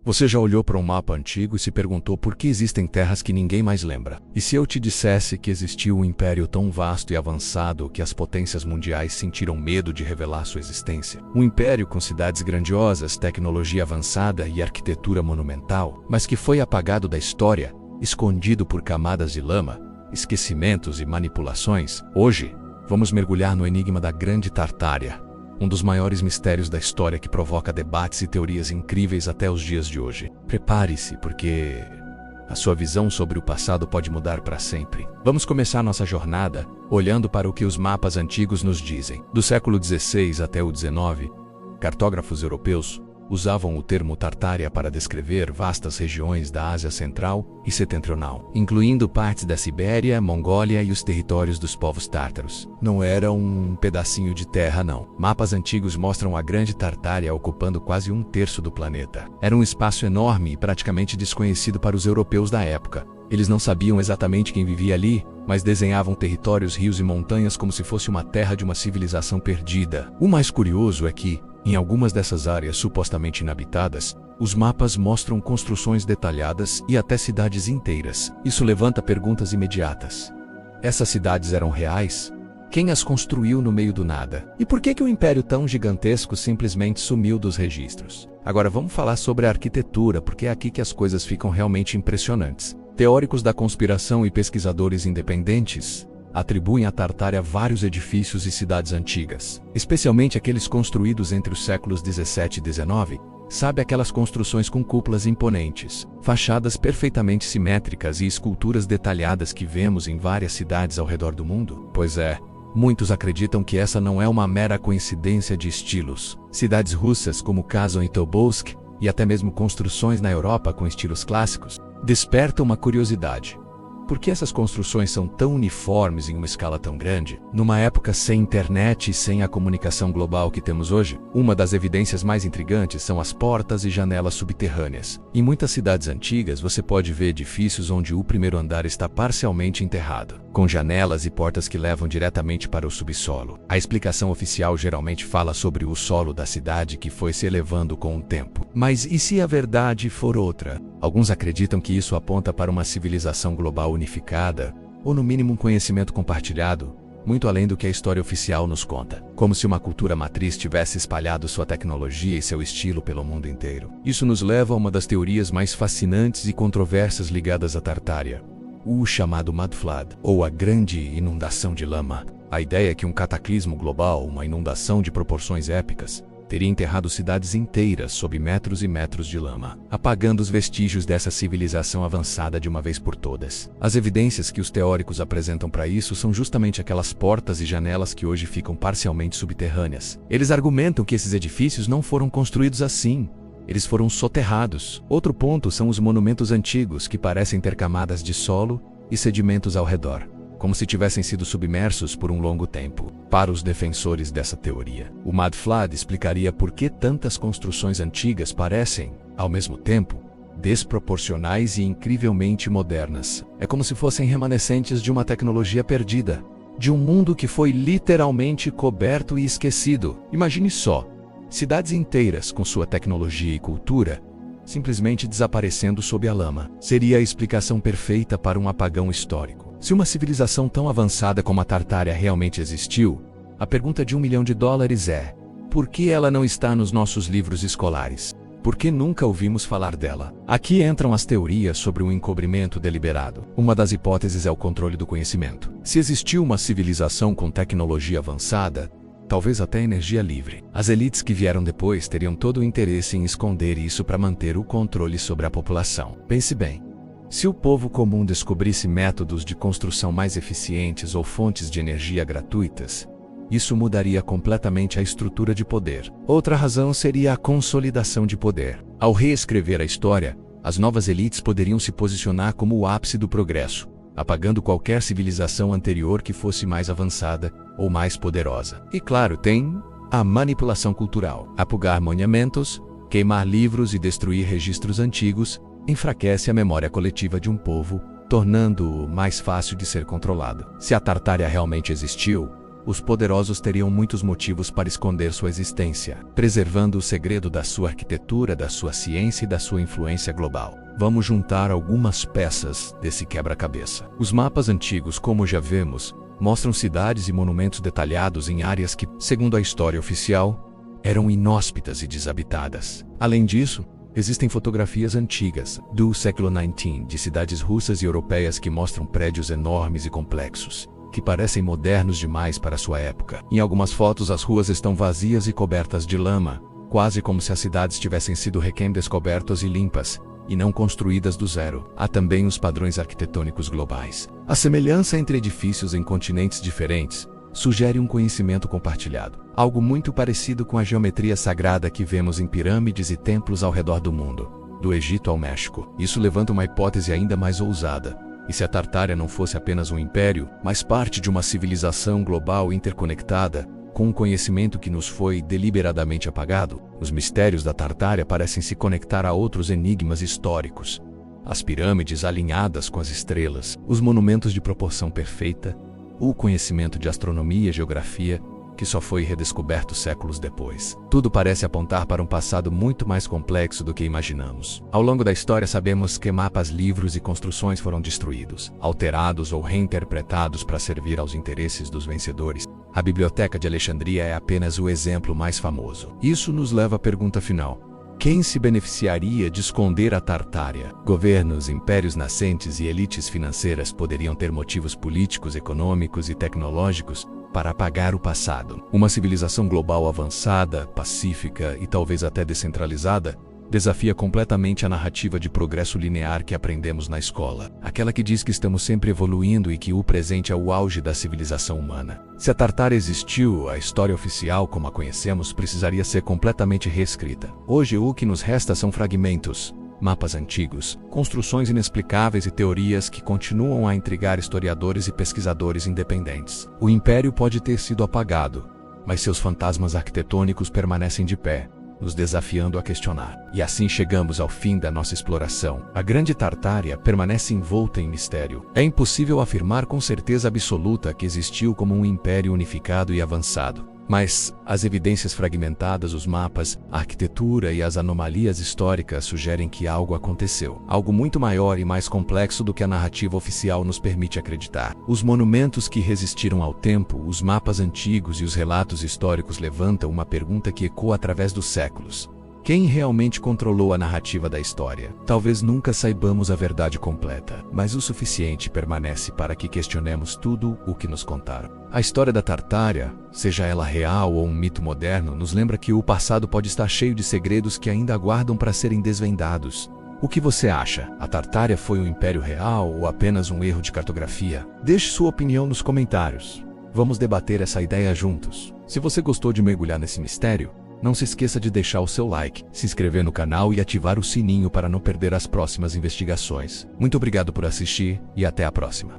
Você já olhou para um mapa antigo e se perguntou por que existem terras que ninguém mais lembra? E se eu te dissesse que existiu um império tão vasto e avançado que as potências mundiais sentiram medo de revelar sua existência? Um império com cidades grandiosas, tecnologia avançada e arquitetura monumental, mas que foi apagado da história, escondido por camadas de lama, esquecimentos e manipulações. Hoje, vamos mergulhar no enigma da Grande Tartária, um dos maiores mistérios da história que provoca debates e teorias incríveis até os dias de hoje. Prepare-se, porque a sua visão sobre o passado pode mudar para sempre. Vamos começar nossa jornada olhando para o que os mapas antigos nos dizem. Do século XVI até o XIX, cartógrafos europeus usavam o termo Tartária para descrever vastas regiões da Ásia Central e Setentrional, incluindo partes da Sibéria, Mongólia e os territórios dos povos tártaros. Não era um pedacinho de terra, não. Mapas antigos mostram a Grande Tartária ocupando quase um terço do planeta. Era um espaço enorme e praticamente desconhecido para os europeus da época. Eles não sabiam exatamente quem vivia ali, mas desenhavam territórios, rios e montanhas como se fosse uma terra de uma civilização perdida. O mais curioso é que, em algumas dessas áreas supostamente inabitadas, os mapas mostram construções detalhadas e até cidades inteiras. Isso levanta perguntas imediatas. Essas cidades eram reais? Quem as construiu no meio do nada? E por que um império tão gigantesco simplesmente sumiu dos registros? Agora vamos falar sobre a arquitetura, porque é aqui que as coisas ficam realmente impressionantes. Teóricos da conspiração e pesquisadores independentes atribuem à Tartária vários edifícios e cidades antigas, especialmente aqueles construídos entre os séculos 17 e 19, sabe, aquelas construções com cúpulas imponentes, fachadas perfeitamente simétricas e esculturas detalhadas que vemos em várias cidades ao redor do mundo? Pois é, muitos acreditam que essa não é uma mera coincidência de estilos. Cidades russas como Kazan e Tobolsk, e até mesmo construções na Europa com estilos clássicos, despertam uma curiosidade. Por que essas construções são tão uniformes em uma escala tão grande? Numa época sem internet e sem a comunicação global que temos hoje, uma das evidências mais intrigantes são as portas e janelas subterrâneas. Em muitas cidades antigas você pode ver edifícios onde o primeiro andar está parcialmente enterrado, com janelas e portas que levam diretamente para o subsolo. A explicação oficial geralmente fala sobre o solo da cidade que foi se elevando com o tempo. Mas e se a verdade for outra? Alguns acreditam que isso aponta para uma civilização global unificada, ou no mínimo um conhecimento compartilhado, muito além do que a história oficial nos conta. Como se uma cultura matriz tivesse espalhado sua tecnologia e seu estilo pelo mundo inteiro. Isso nos leva a uma das teorias mais fascinantes e controversas ligadas à Tartária, o chamado Mud Flood, ou a Grande Inundação de Lama. A ideia é que um cataclismo global, uma inundação de proporções épicas, teria enterrado cidades inteiras sob metros e metros de lama, apagando os vestígios dessa civilização avançada de uma vez por todas. As evidências que os teóricos apresentam para isso são justamente aquelas portas e janelas que hoje ficam parcialmente subterrâneas. Eles argumentam que esses edifícios não foram construídos assim. Eles foram soterrados. Outro ponto são os monumentos antigos que parecem ter camadas de solo e sedimentos ao redor, como se tivessem sido submersos por um longo tempo. Para os defensores dessa teoria, o Mud Flood explicaria por que tantas construções antigas parecem, ao mesmo tempo, desproporcionais e incrivelmente modernas. É como se fossem remanescentes de uma tecnologia perdida, de um mundo que foi literalmente coberto e esquecido. Imagine só, cidades inteiras com sua tecnologia e cultura simplesmente desaparecendo sob a lama. Seria a explicação perfeita para um apagão histórico. Se uma civilização tão avançada como a Tartária realmente existiu, a pergunta de $1 milhão é: por que ela não está nos nossos livros escolares? Por que nunca ouvimos falar dela? Aqui entram as teorias sobre um encobrimento deliberado. Uma das hipóteses é o controle do conhecimento. Se existiu uma civilização com tecnologia avançada, talvez até energia livre, as elites que vieram depois teriam todo o interesse em esconder isso para manter o controle sobre a população. Pense bem. Se o povo comum descobrisse métodos de construção mais eficientes ou fontes de energia gratuitas, isso mudaria completamente a estrutura de poder. Outra razão seria a consolidação de poder. Ao reescrever a história, as novas elites poderiam se posicionar como o ápice do progresso, apagando qualquer civilização anterior que fosse mais avançada ou mais poderosa. E claro, tem a manipulação cultural. Apagar monumentos, queimar livros e destruir registros antigos enfraquece a memória coletiva de um povo, tornando-o mais fácil de ser controlado. Se a Tartária realmente existiu, os poderosos teriam muitos motivos para esconder sua existência, preservando o segredo da sua arquitetura, da sua ciência e da sua influência global. Vamos juntar algumas peças desse quebra-cabeça. Os mapas antigos, como já vemos, mostram cidades e monumentos detalhados em áreas que, segundo a história oficial, eram inóspitas e desabitadas. Além disso, existem fotografias antigas, do século XIX, de cidades russas e europeias que mostram prédios enormes e complexos, que parecem modernos demais para sua época. Em algumas fotos, as ruas estão vazias e cobertas de lama, quase como se as cidades tivessem sido recém-descobertas e limpas, e não construídas do zero. Há também os padrões arquitetônicos globais. A semelhança entre edifícios em continentes diferentes sugere um conhecimento compartilhado, algo muito parecido com a geometria sagrada que vemos em pirâmides e templos ao redor do mundo, do Egito ao México. Isso levanta uma hipótese ainda mais ousada. E se a Tartária não fosse apenas um império, mas parte de uma civilização global interconectada, com um conhecimento que nos foi deliberadamente apagado? Os mistérios da Tartária parecem se conectar a outros enigmas históricos. As pirâmides alinhadas com as estrelas, os monumentos de proporção perfeita, o conhecimento de astronomia e geografia, que só foi redescoberto séculos depois. Tudo parece apontar para um passado muito mais complexo do que imaginamos. Ao longo da história sabemos que mapas, livros e construções foram destruídos, alterados ou reinterpretados para servir aos interesses dos vencedores. A Biblioteca de Alexandria é apenas o exemplo mais famoso. Isso nos leva à pergunta final. Quem se beneficiaria de esconder a Tartária? Governos, impérios nascentes e elites financeiras poderiam ter motivos políticos, econômicos e tecnológicos para apagar o passado. Uma civilização global avançada, pacífica e talvez até descentralizada desafia completamente a narrativa de progresso linear que aprendemos na escola. Aquela que diz que estamos sempre evoluindo e que o presente é o auge da civilização humana. Se a Tartária existiu, a história oficial como a conhecemos precisaria ser completamente reescrita. Hoje o que nos resta são fragmentos, mapas antigos, construções inexplicáveis e teorias que continuam a intrigar historiadores e pesquisadores independentes. O império pode ter sido apagado, mas seus fantasmas arquitetônicos permanecem de pé, nos desafiando a questionar. E assim chegamos ao fim da nossa exploração. A Grande Tartária permanece envolta em mistério. É impossível afirmar com certeza absoluta que existiu como um império unificado e avançado. Mas as evidências fragmentadas, os mapas, a arquitetura e as anomalias históricas sugerem que algo aconteceu. Algo muito maior e mais complexo do que a narrativa oficial nos permite acreditar. Os monumentos que resistiram ao tempo, os mapas antigos e os relatos históricos levantam uma pergunta que ecoa através dos séculos. Quem realmente controlou a narrativa da história? Talvez nunca saibamos a verdade completa, mas o suficiente permanece para que questionemos tudo o que nos contaram. A história da Tartária, seja ela real ou um mito moderno, nos lembra que o passado pode estar cheio de segredos que ainda aguardam para serem desvendados. O que você acha? A Tartária foi um império real ou apenas um erro de cartografia? Deixe sua opinião nos comentários. Vamos debater essa ideia juntos. Se você gostou de mergulhar nesse mistério, não se esqueça de deixar o seu like, se inscrever no canal e ativar o sininho para não perder as próximas investigações. Muito obrigado por assistir e até a próxima.